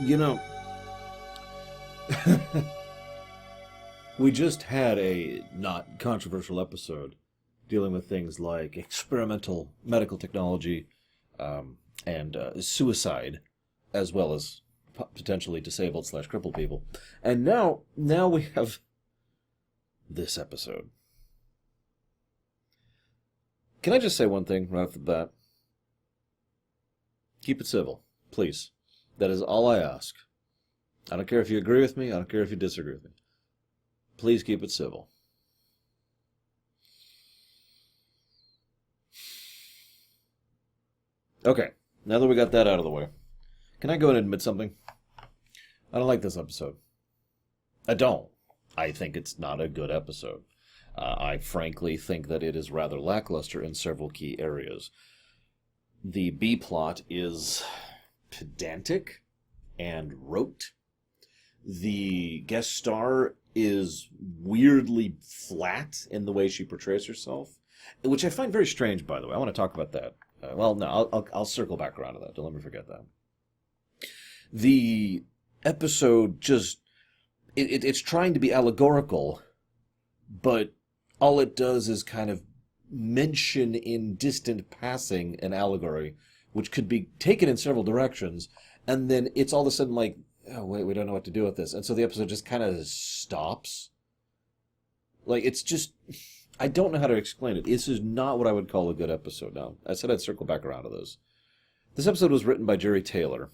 You know, we just had a not controversial episode dealing with things like experimental medical technology and suicide, as well as potentially disabled slash crippled people. And now we have this episode. Can I just say one thing right off the bat? Keep it civil, please. That is all I ask. I don't care if you agree with me. I don't care if you disagree with me. Please keep it civil. Okay, now that we got that out of the way, can I go and admit something? I don't like this episode. I don't. I think it's not a good episode. I frankly think that it is rather lackluster in several key areas. The B-plot is pedantic and rote. The guest star is weirdly flat in the way she portrays herself, which I find very strange, by the way. I want to talk about that. I'll circle back around to that. Don't let me forget that. The episode just... It's trying to be allegorical, but all it does is kind of mention in distant passing an allegory, which could be taken in several directions, and then it's all of a sudden like, oh, wait, we don't know what to do with this. And so the episode just kind of stops. Like, it's just... I don't know how to explain it. This is not what I would call a good episode now. I said I'd circle back around to this. This episode was written by Jerry Taylor,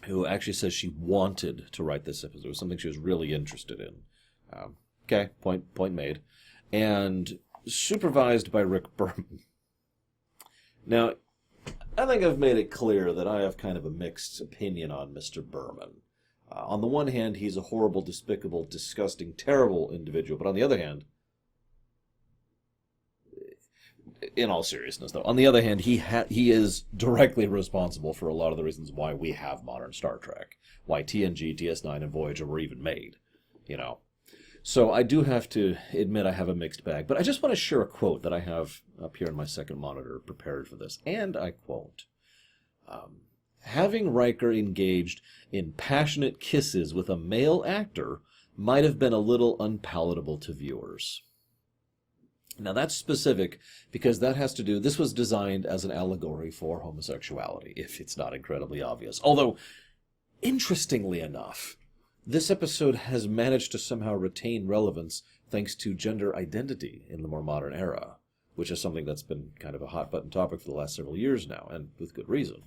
who actually says she wanted to write this episode. It was something she was really interested in. Okay, point made. And supervised by Rick Berman. Now, I think I've made it clear that I have kind of a mixed opinion on Mr. Berman. On the one hand, he's a horrible, despicable, disgusting, terrible individual. But on the other hand, in all seriousness, though, on the other hand, he is directly responsible for a lot of the reasons why we have modern Star Trek, why TNG, DS9, and Voyager were even made, you know. So I do have to admit I have a mixed bag, but I just want to share a quote that I have up here on my second monitor prepared for this, and I quote, having Riker engaged in passionate kisses with a male actor might have been a little unpalatable to viewers. Now that's specific because that has to do, this was designed as an allegory for homosexuality, if it's not incredibly obvious. Although, interestingly enough, this episode has managed to somehow retain relevance thanks to gender identity in the more modern era, which is something that's been kind of a hot-button topic for the last several years now, and with good reason.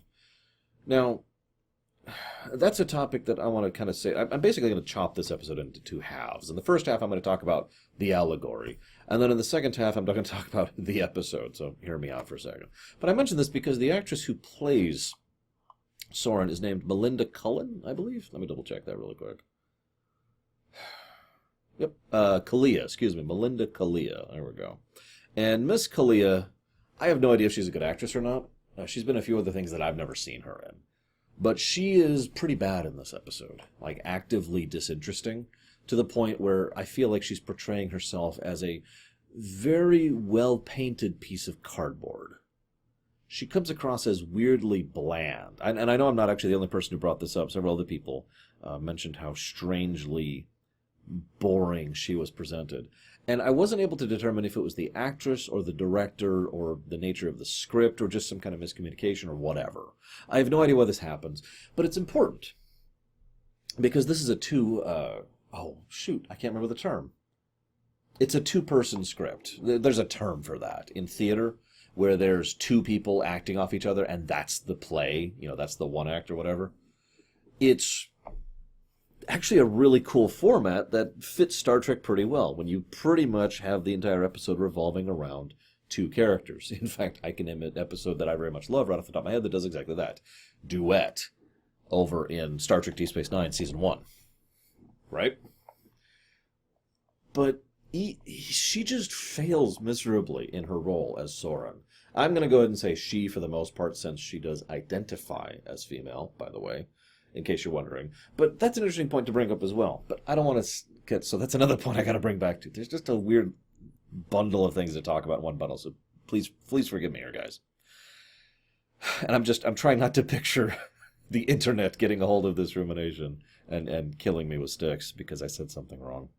Now, that's a topic that I want to kind of say. I'm basically going to chop this episode into two halves. In the first half, I'm going to talk about the allegory. And then in the second half, I'm going to talk about the episode. So hear me out for a second. But I mention this because the actress who plays Soren is named Melinda Cullen, I believe. Let me double check that really quick. Yep. Kalia, excuse me. Melinda Kalia. There we go. And Miss Kalia, I have no idea if she's a good actress or not. She's been in a few other things that I've never seen her in. But she is pretty bad in this episode, like actively disinteresting, to the point where I feel like she's portraying herself as a very well-painted piece of cardboard. She comes across as weirdly bland. And I know I'm not actually the only person who brought this up. Several other people mentioned how strangely boring she was presented. And I wasn't able to determine if it was the actress or the director or the nature of the script or just some kind of miscommunication or whatever. I have no idea why this happens, but it's important. Because this is a I can't remember the term. It's a two-person script. There's a term for that in theater, where there's two people acting off each other, and that's the play, that's the one act or whatever. It's actually a really cool format that fits Star Trek pretty well, when you pretty much have the entire episode revolving around two characters. In fact, I can name an episode that I very much love right off the top of my head that does exactly that. Duet, over in Star Trek Deep Space Nine, Season 1. Right? But she just fails miserably in her role as Soren. I'm going to go ahead and say she for the most part, since she does identify as female, by the way, in case you're wondering. But that's an interesting point to bring up as well. But I don't want to get... So that's another point I got to bring back to. There's just a weird bundle of things to talk about in one bundle, so please forgive me here, guys. And I'm trying not to picture the internet getting a hold of this rumination and killing me with sticks because I said something wrong.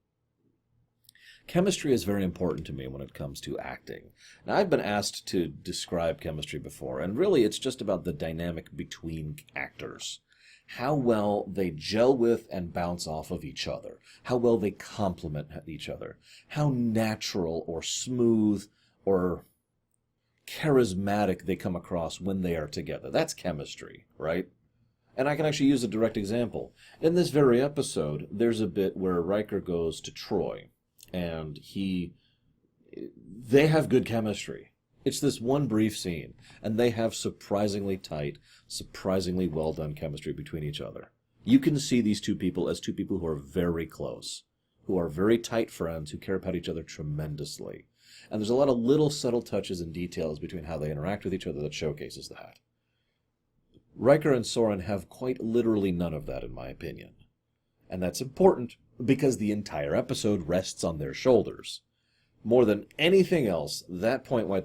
Chemistry is very important to me when it comes to acting. Now, I've been asked to describe chemistry before, and really it's just about the dynamic between actors. How well they gel with and bounce off of each other. How well they complement each other. How natural or smooth or charismatic they come across when they are together. That's chemistry, right? And I can actually use a direct example. In this very episode, there's a bit where Riker goes to Troy, and they have good chemistry. It's this one brief scene, and they have surprisingly tight, surprisingly well-done chemistry between each other. You can see these two people as two people who are very close, who are very tight friends, who care about each other tremendously. And there's a lot of little subtle touches and details between how they interact with each other that showcases that. Riker and Soren have quite literally none of that, in my opinion. And that's important because the entire episode rests on their shoulders. More than anything else, that point right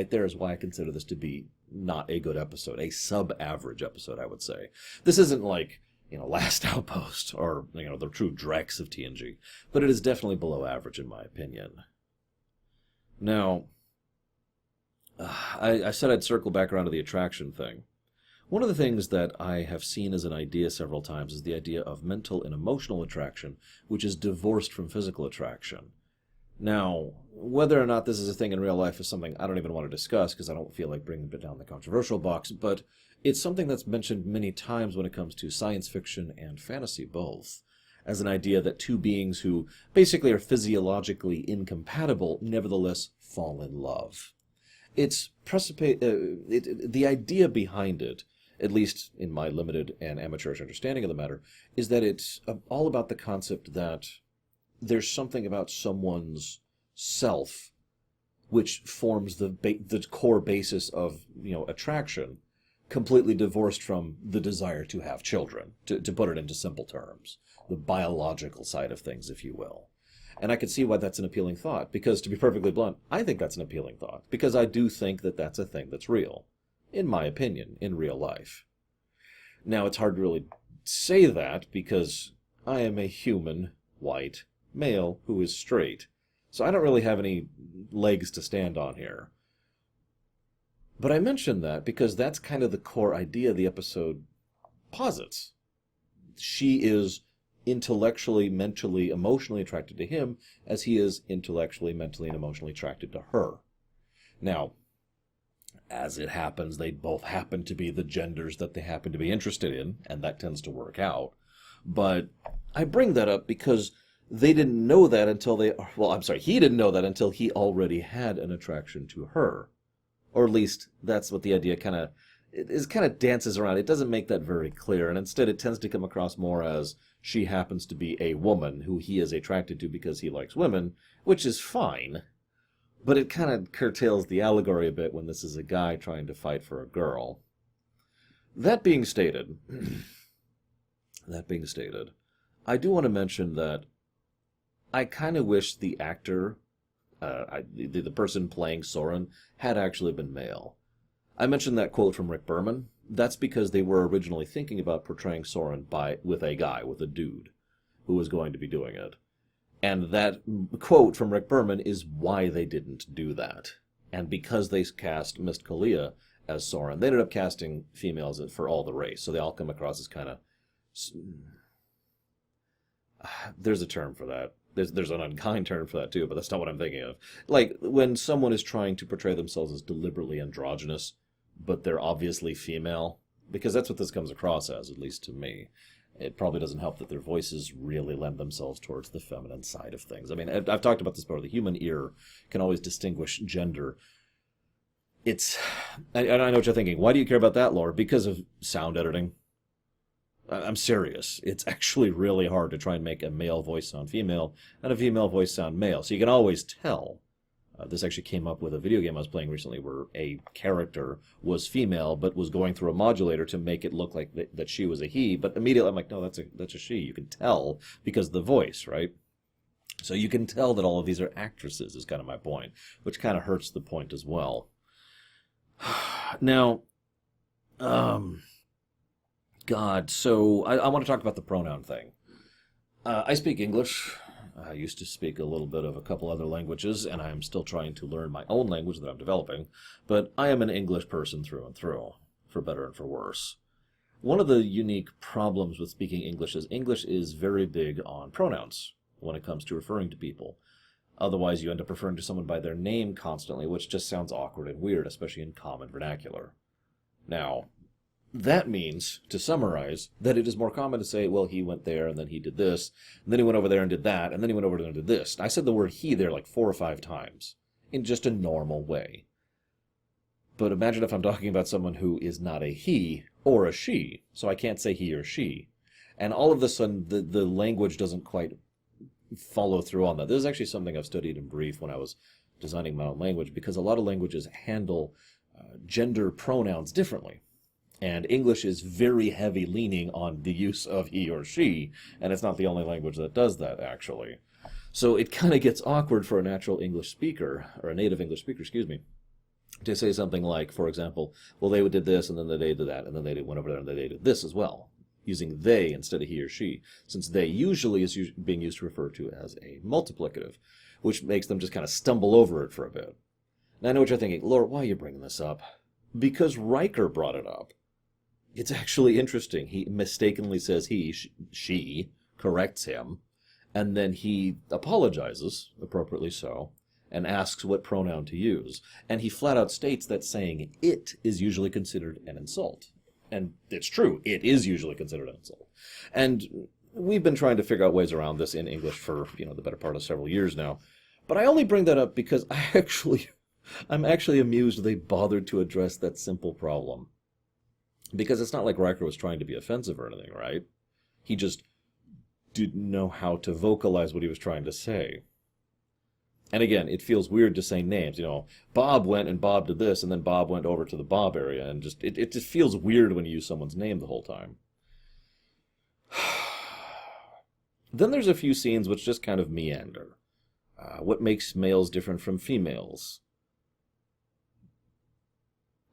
there is why I consider this to be not a good episode, a sub-average episode, I would say. This isn't like, Last Outpost or, the true Drex of TNG, but it is definitely below average in my opinion. Now, I said I'd circle back around to the attraction thing. One of the things that I have seen as an idea several times is the idea of mental and emotional attraction, which is divorced from physical attraction. Now, whether or not this is a thing in real life is something I don't even want to discuss because I don't feel like bringing it down the controversial box, but it's something that's mentioned many times when it comes to science fiction and fantasy both, as an idea that two beings who basically are physiologically incompatible nevertheless fall in love. The idea behind it, at least in my limited and amateurish understanding of the matter, is that it's all about the concept that there's something about someone's self which forms the core basis of attraction, completely divorced from the desire to have children, to put it into simple terms, the biological side of things, if you will. And I can see why that's an appealing thought, because to be perfectly blunt, I think that's an appealing thought, because I do think that that's a thing that's real, in my opinion, in real life. Now, it's hard to really say that, because I am a human, white, male who is straight, so I don't really have any legs to stand on here. But I mention that because that's kind of the core idea the episode posits. She is intellectually, mentally, emotionally attracted to him as he is intellectually, mentally, and emotionally attracted to her. Now, as it happens, they both happen to be the genders that they happen to be interested in, and that tends to work out. But I bring that up because they didn't know that until he didn't know that until he already had an attraction to her. Or at least that's what the idea kind of dances around. It doesn't make that very clear, and instead it tends to come across more as she happens to be a woman who he is attracted to because he likes women, which is fine. But it kind of curtails the allegory a bit when this is a guy trying to fight for a girl. That being stated, I do want to mention that I kind of wish the actor, the person playing Soren, had actually been male. I mentioned that quote from Rick Berman. That's because they were originally thinking about portraying Soren with a dude, who was going to be doing it. And that quote from Rick Berman is why they didn't do that. And because they cast Miss Kalia as Soren, they ended up casting females for all the race, so they all come across as kind of... There's a term for that. There's an unkind term for that too, but that's not what I'm thinking of. Like, when someone is trying to portray themselves as deliberately androgynous, but they're obviously female, because that's what this comes across as, at least to me. It probably doesn't help that their voices really lend themselves towards the feminine side of things. I mean, I've talked about this before. The human ear can always distinguish gender. I know what you're thinking. Why do you care about that, Laura? Because of sound editing. I'm serious. It's actually really hard to try and make a male voice sound female and a female voice sound male. So you can always tell. This actually came up with a video game I was playing recently where a character was female but was going through a modulator to make it look like that she was a he. But immediately I'm like, no, that's a she. You can tell because of the voice, right? So you can tell that all of these are actresses is kind of my point, which kind of hurts the point as well. Now, God, so I want to talk about the pronoun thing. I speak English. I used to speak a little bit of a couple other languages, and I am still trying to learn my own language that I'm developing, but I am an English person through and through, for better and for worse. One of the unique problems with speaking English is very big on pronouns when it comes to referring to people. Otherwise, you end up referring to someone by their name constantly, which just sounds awkward and weird, especially in common vernacular. Now, that means, to summarize, that it is more common to say, well, he went there, and then he did this, and then he went over there and did that, and then he went over there and did this. I said the word he there like 4 or 5 times, in just a normal way. But imagine if I'm talking about someone who is not a he or a she, so I can't say he or she. And all of a sudden, the language doesn't quite follow through on that. This is actually something I've studied in brief when I was designing my own language, because a lot of languages handle gender pronouns differently. And English is very heavy leaning on the use of he or she, and it's not the only language that does that, actually. So it kind of gets awkward for a natural English speaker, or a native English speaker, excuse me, to say something like, for example, well, they did this, and then they did that, and then they went over there, and they did this as well, using they instead of he or she, since they usually is being used to refer to as a multiplicative, which makes them just kind of stumble over it for a bit. Now, I know what you're thinking, Laura, why are you bringing this up? Because Riker brought it up. It's actually interesting. He mistakenly says he, she, corrects him, and then he apologizes, appropriately so, and asks what pronoun to use. And he flat out states that saying it is usually considered an insult. And it's true, it is usually considered an insult. And we've been trying to figure out ways around this in English for, the better part of several years now. But I only bring that up because I'm actually amused they bothered to address that simple problem. Because it's not like Riker was trying to be offensive or anything, right? He just didn't know how to vocalize what he was trying to say. And again, it feels weird to say names. Bob went and Bob did this, and then Bob went over to the Bob area, and it just feels weird when you use someone's name the whole time. Then there's a few scenes which just kind of meander. What makes males different from females?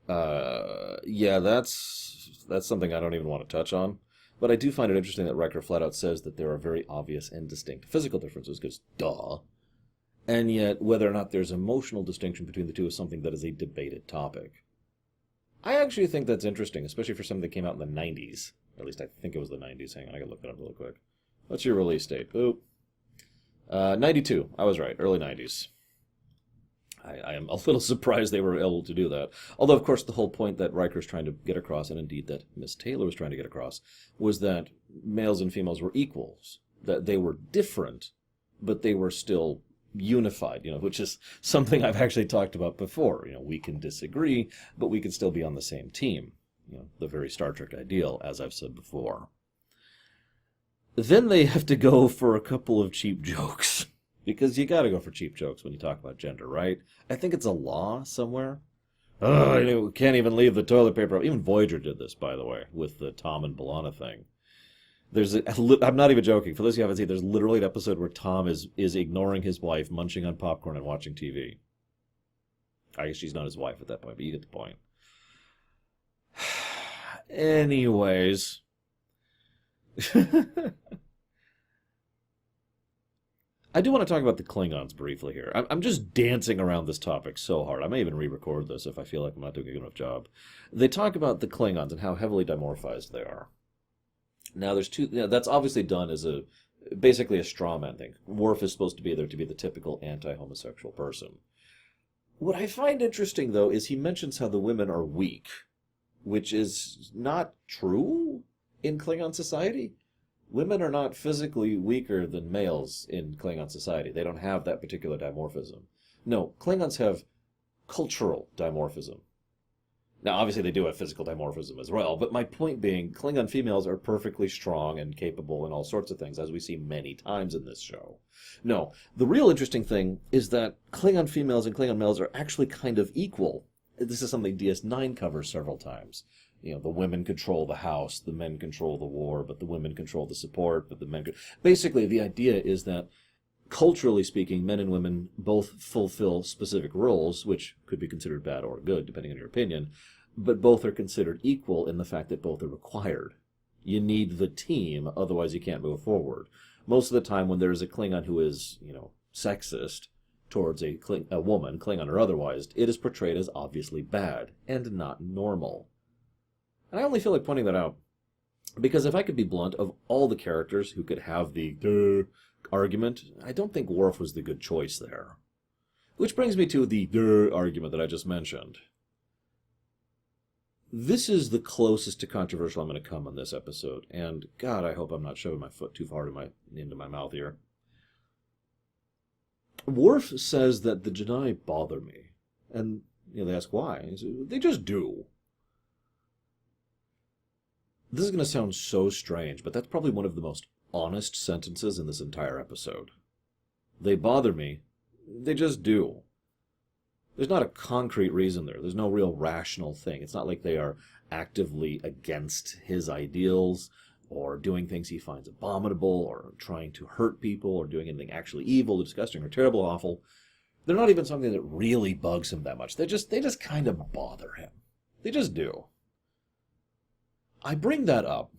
Yeah, that's something I don't even want to touch on. But I do find it interesting that Riker flat out says that there are very obvious and distinct physical differences, because duh. And yet, whether or not there's emotional distinction between the two is something that is a debated topic. I actually think that's interesting, especially for something that came out in the 90s. Or at least I think it was the 90s. Hang on, I gotta look it up real quick. What's your release date? Oop. 92. I was right. Early 90s. I am a little surprised they were able to do that. Although, of course, the whole point that Riker's trying to get across, and indeed that Miss Taylor was trying to get across, was that males and females were equals. That they were different, but they were still unified, which is something I've actually talked about before. We can disagree, but we can still be on the same team. The very Star Trek ideal, as I've said before. Then they have to go for a couple of cheap jokes. Because you gotta go for cheap jokes when you talk about gender, right? I think it's a law somewhere. Oh, we can't even leave the toilet paper up. Even Voyager did this, by the way, with the Tom and B'Elanna thing. I'm not even joking. For those who haven't seen, there's literally an episode where Tom is ignoring his wife, munching on popcorn and watching TV. I guess she's not his wife at that point, but you get the point. Anyways. I do want to talk about the Klingons briefly here. I'm just dancing around this topic so hard. I may even re-record this if I feel like I'm not doing a good enough job. They talk about the Klingons and how heavily dimorphized they are. Now, there's two. That's obviously done as basically a straw man thing. Worf is supposed to be there to be the typical anti-homosexual person. What I find interesting, though, is he mentions how the women are weak, which is not true in Klingon society. Women are not physically weaker than males in Klingon society. They don't have that particular dimorphism. No, Klingons have cultural dimorphism. Now, obviously, they do have physical dimorphism as well, but my point being, Klingon females are perfectly strong and capable in all sorts of things, as we see many times in this show. No, the real interesting thing is that Klingon females and Klingon males are actually kind of equal. This is something DS9 covers several times. The women control the house, the men control the war, but the women control the support, but the men... Basically, the idea is that, culturally speaking, men and women both fulfill specific roles, which could be considered bad or good, depending on your opinion, but both are considered equal in the fact that both are required. You need the team, otherwise you can't move forward. Most of the time when there's a Klingon who is, sexist towards a woman, Klingon or otherwise, it is portrayed as obviously bad and not normal. And I only feel like pointing that out because if I could be blunt, of all the characters who could have the duh argument, I don't think Worf was the good choice there. Which brings me to the duh argument that I just mentioned. This is the closest to controversial I'm going to come on this episode, and God, I hope I'm not shoving my foot too far into my mouth here. Worf says that the Jedi bother me, and they ask why. He says, they just do. This is going to sound so strange, but that's probably one of the most honest sentences in this entire episode. They bother me. They just do. There's not a concrete reason there. There's no real rational thing. It's not like they are actively against his ideals or doing things he finds abominable or trying to hurt people or doing anything actually evil, disgusting, or terrible, awful. They're not even something that really bugs him that much. They just kind of bother him. They just do. I bring that up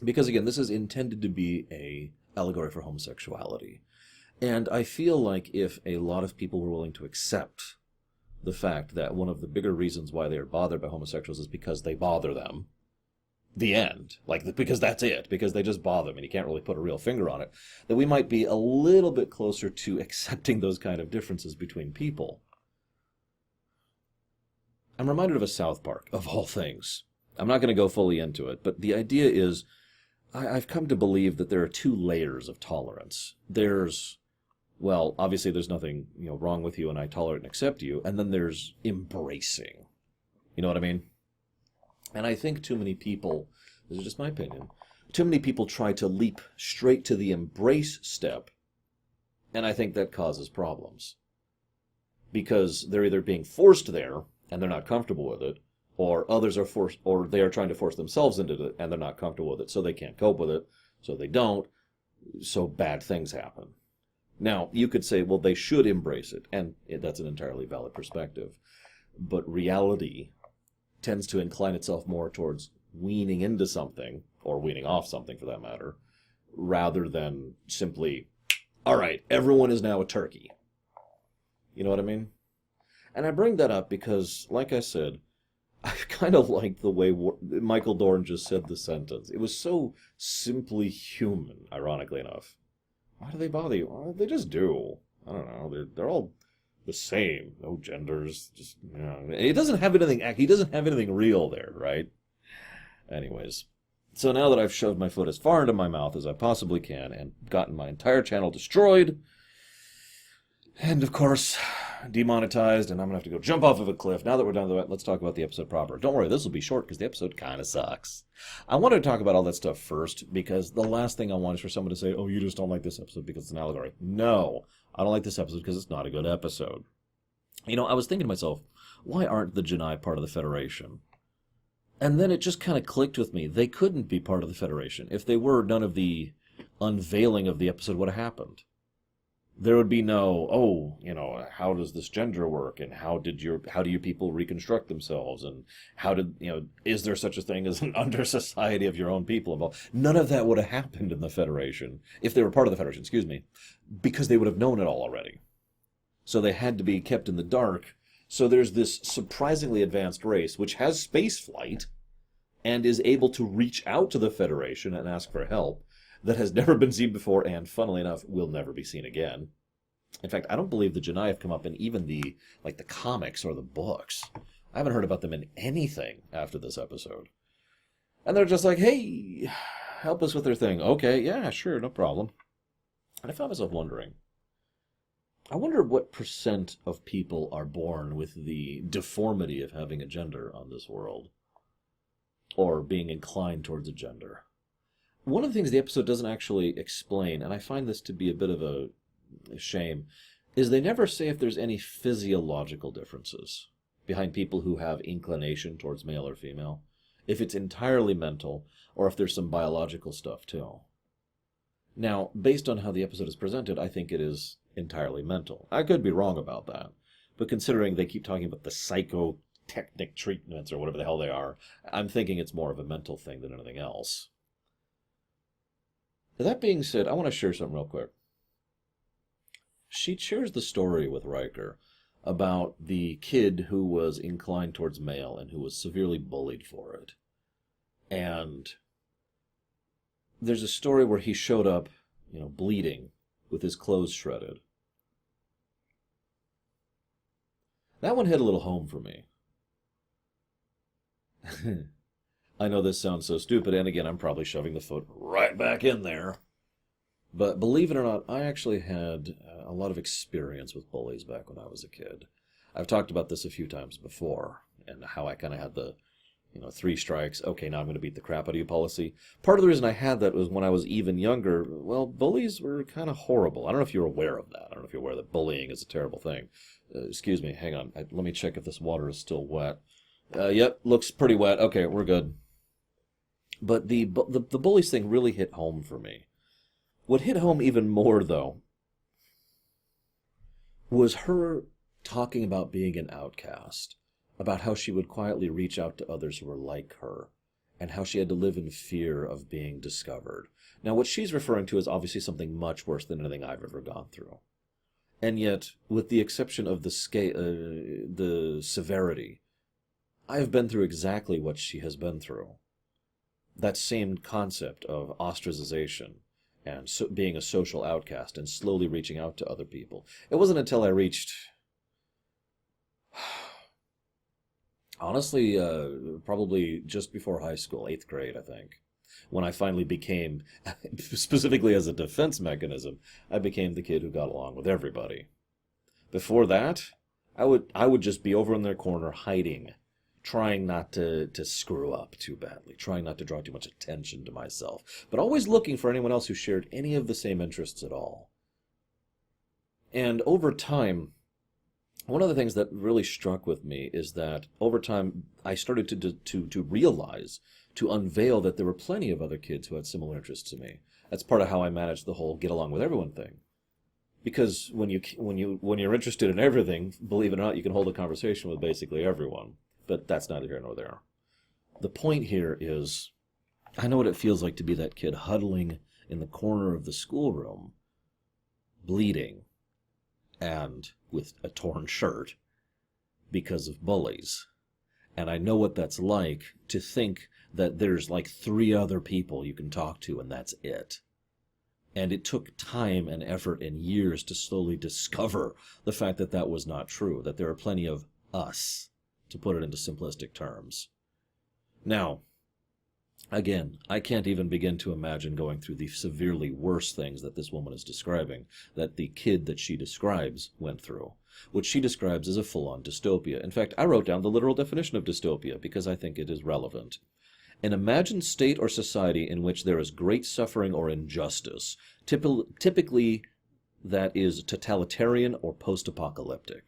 because, again, this is intended to be an allegory for homosexuality. And I feel like if a lot of people were willing to accept the fact that one of the bigger reasons why they are bothered by homosexuals is because they bother them, the end, because that's it, because they just bother them, and you can't really put a real finger on it, that we might be a little bit closer to accepting those kind of differences between people. I'm reminded of a South Park, of all things. I'm not going to go fully into it, but the idea is, I've come to believe that there are two layers of tolerance. There's, well, obviously there's nothing wrong with you and I tolerate and accept you, and then there's embracing. You know what I mean? And I think too many people, this is just my opinion, too many people try to leap straight to the embrace step, and I think that causes problems. Because they're either being forced there, and they're not comfortable with it, or others are forced, or they are trying to force themselves into it, and they're not comfortable with it, so they can't cope with it, so they don't, so bad things happen. Now, you could say, well, they should embrace it, and that's an entirely valid perspective. But reality tends to incline itself more towards weaning into something, or weaning off something for that matter, rather than simply, all right, everyone is now a turkey. You know what I mean? And I bring that up because, like I said, I kind of like the way Michael Dorn just said the sentence. It was so simply human, ironically enough. Why do they bother you? Well, they just do. I don't know. They're all the same. No genders. Just It doesn't have anything. He doesn't have anything real there, right? Anyways, so now that I've shoved my foot as far into my mouth as I possibly can and gotten my entire channel destroyed, and of course demonetized, and I'm gonna have to go jump off of a cliff. Now that we're done with that, let's talk about the episode proper. Don't worry, this will be short because the episode kind of sucks. I wanted to talk about all that stuff first because the last thing I want is for someone to say, oh, you just don't like this episode because it's an allegory. No, I don't like this episode because it's not a good episode. I was thinking to myself, why aren't the Jedi part of the Federation? And then it just kind of clicked with me. They couldn't be part of the Federation. If they were, none of the unveiling of the episode would have happened. There would be no, how does this gender work, and how do your people reconstruct themselves, and is there such a thing as an under society of your own people? None of that would have happened in the Federation, if they were part of the Federation, because they would have known it all already. So they had to be kept in the dark. So there's this surprisingly advanced race, which has space flight, and is able to reach out to the Federation and ask for help, that has never been seen before, and funnily enough, will never be seen again. In fact, I don't believe the Jedi have come up in even the comics or the books. I haven't heard about them in anything after this episode. And they're just like, hey, help us with their thing. Okay, yeah, sure, no problem. And I found myself wondering, I wonder what % of people are born with the deformity of having a gender on this world, or being inclined towards a gender. One of the things the episode doesn't actually explain, and I find this to be a bit of a shame, is they never say if there's any physiological differences behind people who have inclination towards male or female. If it's entirely mental, or if there's some biological stuff too. Now, based on how the episode is presented, I think it is entirely mental. I could be wrong about that, but considering they keep talking about the psychotechnic treatments or whatever the hell they are, I'm thinking it's more of a mental thing than anything else. That being said, I want to share something real quick. She shares the story with Riker about the kid who was inclined towards male and who was severely bullied for it. And there's a story where he showed up, bleeding with his clothes shredded. That one hit a little home for me. I know this sounds so stupid, and again, I'm probably shoving the foot right back in there. But believe it or not, I actually had a lot of experience with bullies back when I was a kid. I've talked about this a few times before, and how I kind of had the, 3 strikes, okay, now I'm going to beat the crap out of you policy. Part of the reason I had that was when I was even younger, well, bullies were kind of horrible. I don't know if you're aware of that. I don't know if you're aware that bullying is a terrible thing. Excuse me, hang on. Let me check if this water is still wet. Yep, looks pretty wet. Okay, we're good. But the bullies thing really hit home for me. What hit home even more, though, was her talking about being an outcast, about how she would quietly reach out to others who were like her, and how she had to live in fear of being discovered. Now, what she's referring to is obviously something much worse than anything I've ever gone through. And yet, with the exception of the severity, I've been through exactly what she has been through. That same concept of ostracization, and being a social outcast and slowly reaching out to other people. It wasn't until I reached, honestly, probably just before high school, 8th grade, I think, when I finally became, specifically as a defense mechanism, I became the kid who got along with everybody. Before that, I would just be over in their corner hiding, trying not to screw up too badly, trying not to draw too much attention to myself, but always looking for anyone else who shared any of the same interests at all. And over time, one of the things that really struck with me is that over time I started to realize, to unveil that there were plenty of other kids who had similar interests to me. That's part of how I managed the whole get along with everyone thing. Because when you're interested in everything, believe it or not, you can hold a conversation with basically everyone. But that's neither here nor there. The point here is, I know what it feels like to be that kid huddling in the corner of the schoolroom, bleeding, and with a torn shirt because of bullies. And I know what that's like to think that there's like 3 other people you can talk to and that's it. And it took time and effort and years to slowly discover the fact that that was not true, that there are plenty of us, to put it into simplistic terms. Now, again, I can't even begin to imagine going through the severely worse things that this woman is describing, that the kid that she describes went through, which she describes as a full-on dystopia. In fact, I wrote down the literal definition of dystopia because I think it is relevant. An imagined state or society in which there is great suffering or injustice, typically that is totalitarian or post-apocalyptic.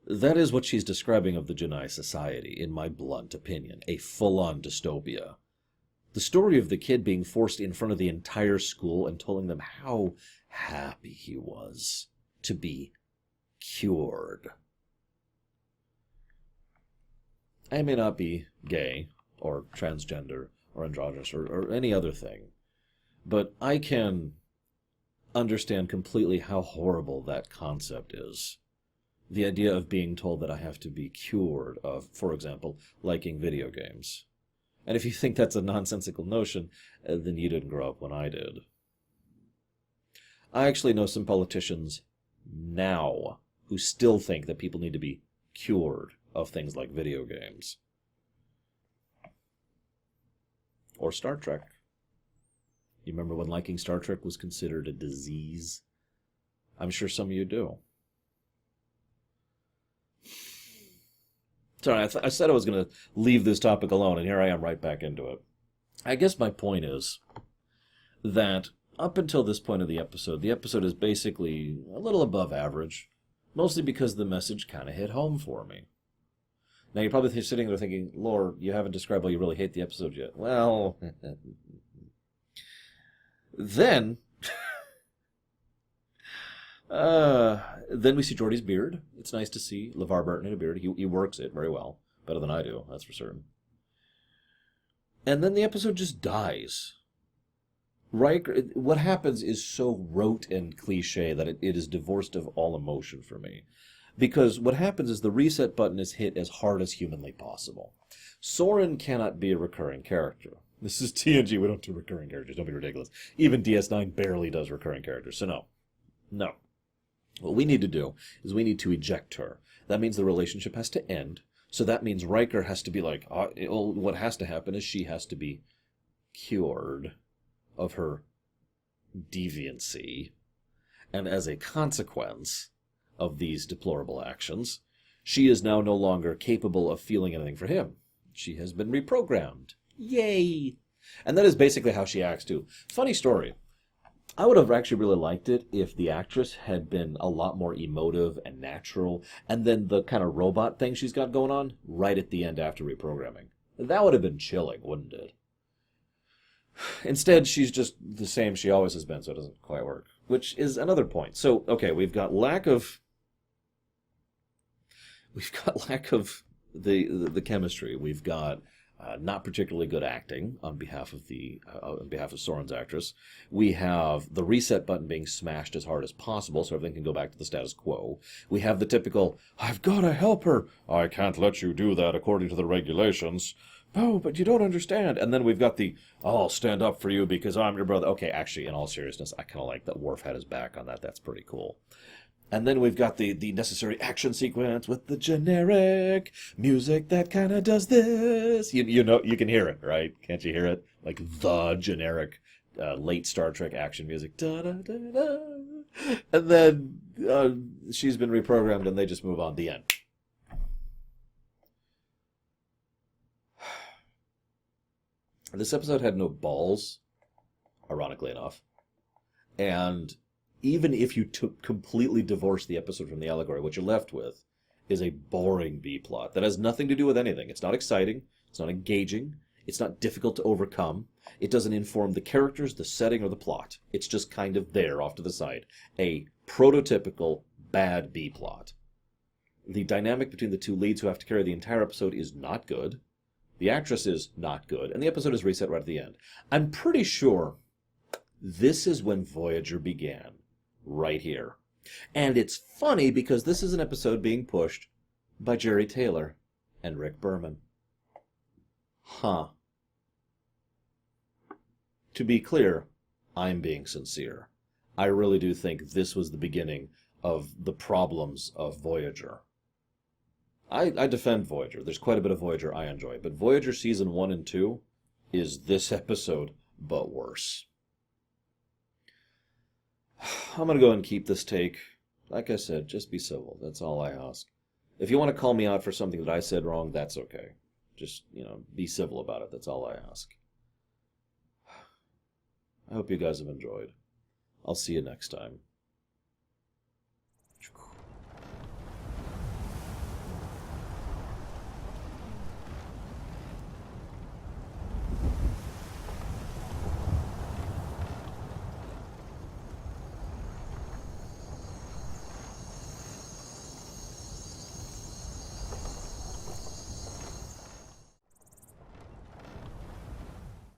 That is what she's describing of the Janai society, in my blunt opinion, a full-on dystopia. The story of the kid being forced in front of the entire school and telling them how happy he was to be cured. I may not be gay, or transgender, or androgynous, or any other thing, but I can understand completely how horrible that concept is. The idea of being told that I have to be cured of, for example, liking video games. And if you think that's a nonsensical notion, then you didn't grow up when I did. I actually know some politicians now who still think that people need to be cured of things like video games. Or Star Trek. You remember when liking Star Trek was considered a disease? I'm sure some of you do. Sorry, I said I was going to leave this topic alone, and here I am right back into it. I guess my point is that up until this point of the episode is basically a little above average, mostly because the message kind of hit home for me. Now, you're probably sitting there thinking, Lord, you haven't described why you really hate the episode yet. Well, then... then we see Geordi's beard. It's nice to see LeVar Burton in a beard. He works it very well. Better than I do, that's for certain. And then the episode just dies. Riker, what happens is so rote and cliche that it is divorced of all emotion for me. Because what happens is the reset button is hit as hard as humanly possible. Soren cannot be a recurring character. This is TNG, we don't do recurring characters, don't be ridiculous. Even DS9 barely does recurring characters, so no. No. What we need to do is we need to eject her. That means the relationship has to end, so that means Riker has to be like, what has to happen is she has to be cured of her deviancy, and as a consequence of these deplorable actions, she is now no longer capable of feeling anything for him. She has been reprogrammed. Yay! And that is basically how she acts, too. Funny story. I would have actually really liked it if the actress had been a lot more emotive and natural, and then the kind of robot thing she's got going on right at the end after reprogramming. That would have been chilling, wouldn't it? Instead, she's just the same she always has been, so it doesn't quite work. Which is another point. So, okay, we've got lack of the chemistry. We've got not particularly good acting on behalf of Soren's actress. We have the reset button being smashed as hard as possible so everything can go back to the status quo. We have the typical, I've got to help her. I can't let you do that according to the regulations. No, but you don't understand. And then we've got the, I'll stand up for you because I'm your brother. Okay, actually, in all seriousness, I kind of like that Worf had his back on that. That's pretty cool. And then we've got the necessary action sequence with the generic music that kind of does this. You know, you can hear it, right? Can't you hear it? Like the generic late Star Trek action music. Da, da, da, da. And then she's been reprogrammed and they just move on. The end. This episode had no balls, ironically enough. And even if you completely divorce the episode from the allegory, what you're left with is a boring B-plot that has nothing to do with anything. It's not exciting. It's not engaging. It's not difficult to overcome. It doesn't inform the characters, the setting, or the plot. It's just kind of there off to the side. A prototypical bad B-plot. The dynamic between the two leads who have to carry the entire episode is not good. The actress is not good, and the episode is reset right at the end. I'm pretty sure this is when Voyager began. Right here. And it's funny because this is an episode being pushed by Jerry Taylor and Rick Berman. Huh. To be clear, I'm being sincere. I really do think this was the beginning of the problems of Voyager. I defend Voyager. There's quite a bit of Voyager I enjoy, but Voyager Season 1 and 2 is this episode, but worse. I'm going to go and keep this take. Like I said, just be civil. That's all I ask. If you want to call me out for something that I said wrong, that's okay. Just, be civil about it. That's all I ask. I hope you guys have enjoyed. I'll see you next time.